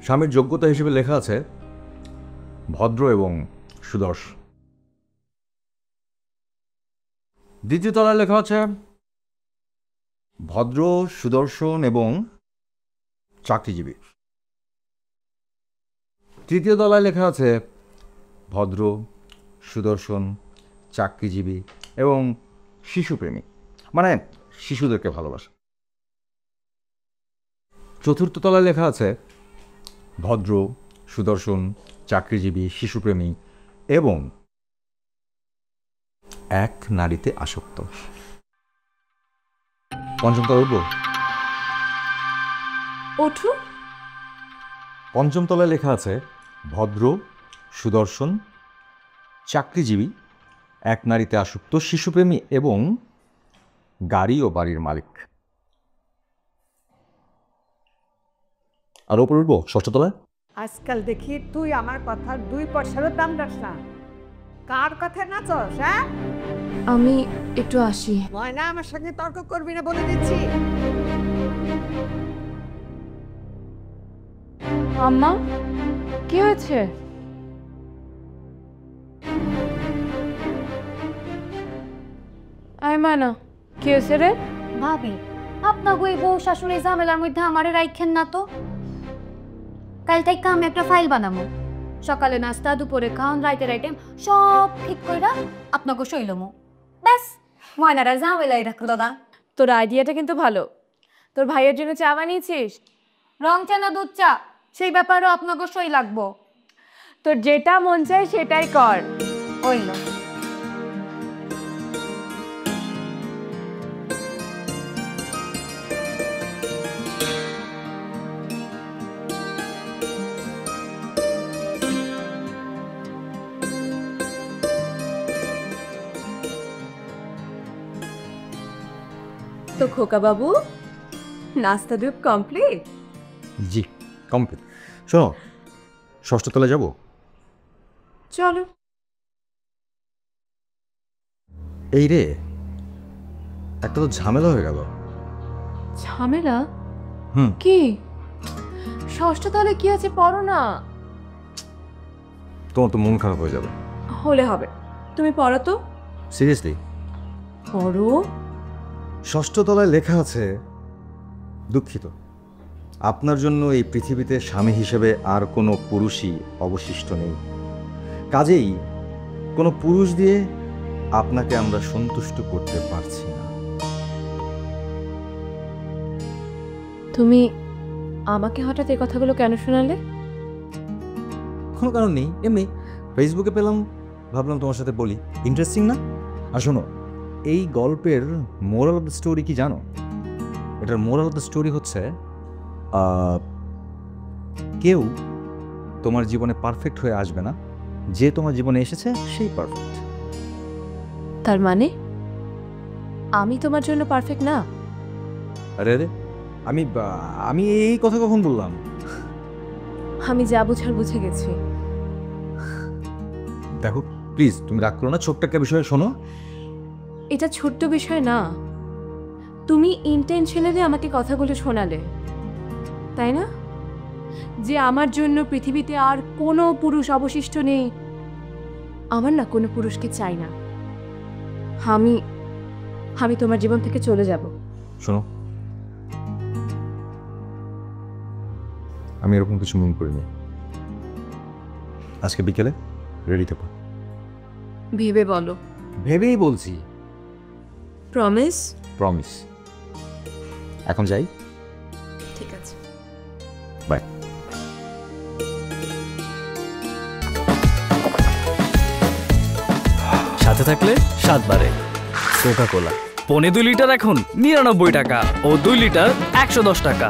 স্বামীর যোগ্যতা হিসেবে লেখা আছে ভদ্র এবং সুদর্শন। দ্বিতীয় তলায় লেখা আছে ভদ্র, সুদর্শন এবং চাকরিজীবী। তৃতীয় তলায় লেখা আছে ভদ্র, সুদর্শন, চাকরিজীবী এবং শিশুপ্রেমী, মানে শিশুদেরকে ভালোবাসে। চতুর্থ তলায় লেখা আছে ভদ্র, সুদর্শন, চাকরিজীবী, শিশুপ্রেমী এবং এক নারীতে আসক্ত। পঞ্চম তলায় উঠব? ওঠো। পঞ্চম তলায় লেখা আছে ভদ্র, সুদর্শন, চাকরিজীবী, এক নারীতে আসক্ত, শিশুপ্রেমী এবং গাড়ি ও বাড়ির মালিক। আর ওপরে উঠবো? ষষ্ঠ তলায়। আজকাল দেখি তুই আমার কথার 2 পয়সারও দাম রাখ না। কার কথা নাচস? হ্যাঁ, আমি একটু আসি। ময়না, আমার সঙ্গে তর্ক করবি না বলে দিচ্ছি। আম্মা, কি হয়েছে? আয় মানা, কি হয়েছে রে? ভাবি, আপনার ওই বউ শাশুড়ি ঝামেলার মধ্যে আমারে রাইখেন না তো। কাল থেকে আমি একটা ফাইল বানাবো। সকালে নাস্তা, দুপুরে খাওয়ান, রাইতে রাইতে সব ঠিক কইরা আপনাকে শৈলমো। ব্যাস, ময়নারা ঝামেলাই রাখলো দাদা। তোর আইডিয়াটা কিন্তু ভালো। তোর ভাইয়ের জন্য চা বানিয়েছিস? রং চা না দুধ চা, সেই ব্যাপারেও আপনাকে সই লাগবো। তোর যেটা মন চায় সেটাই কর। হইল। তো খোকা বাবু, নাস্তা দুধ কমপ্লিট? জি, কমপ্লিট। শোনো, ষষ্ঠ তলায় যাব? চলো। এই রে, একটা তো ঝামেলা হয়ে গেল। ঝামেলা? হুম। কি? ষষ্ঠ তলে কি আছে পড়ো না। তোমার তো মন খারাপ হয়ে যাবে। হলে হবে, তুমি পড়ো তো। সিরিয়াসলি? পড়ো। ষষ্ঠ তলায় লেখা আছে, দুঃখিত, আপনার জন্য এই পৃথিবীতে স্বামী হিসেবে আর কোনো পুরুষই অবশিষ্ট নেই। কাজেই কোনো পুরুষ দিয়ে আপনাকে আমরা সন্তুষ্ট করতে পারছি না। তুমি আমাকে হঠাৎ এই কথাগুলো কেন শোনালে? কোনো কারণ নেই, এমনি ফেসবুকে পেলাম, ভাবলাম তোমার সাথে বলি। ইন্টারেস্টিং না? আর শোনো, এই গল্পের মোরাল অফ দ্য স্টোরি কি জানো? এটার মোরাল অফ দ্য স্টোরি হচ্ছে কেউ তোমার জীবনে পারফেক্ট হয়ে আসবে না, যে তোমার জীবনে এসেছে সেই পারফেক্ট। তার মানে আমি তোমার জন্য পারফেক্ট না? আরে আরে, আমি আমি এই কথা কখন বললাম? আমি যা বুঝার বুঝে গেছি। দেখো প্লিজ, তুমি রাগ করো না, ছোট্ট একটা বিষয়ে শোনো। এটা ছোট্ট বিষয় না। তুমি ইন্টেনশনালি আমাকে কথাগুলো শোনালে, তাই না? যে আমার জন্য পৃথিবীতে আর কোনো পুরুষ অবশিষ্ট নেই। আমার না কোনো পুরুষকে চাই না। আমি আমি তোমার জীবন থেকে চলে যাব। শোনো, আমি এরকম কিছু মনে করিনি। আজকে বিকেলে রেডি থাকো। ভেবে বলো। ভেবেই বলছি। প্রমিস? প্রমিস। এখন যাই? ঠিক আছে, বাই। সাথে থাকলে 7 বারে কোকা কোলা। 2.5 লিটার এখন 99 টাকা ও 2 লিটার 110 টাকা।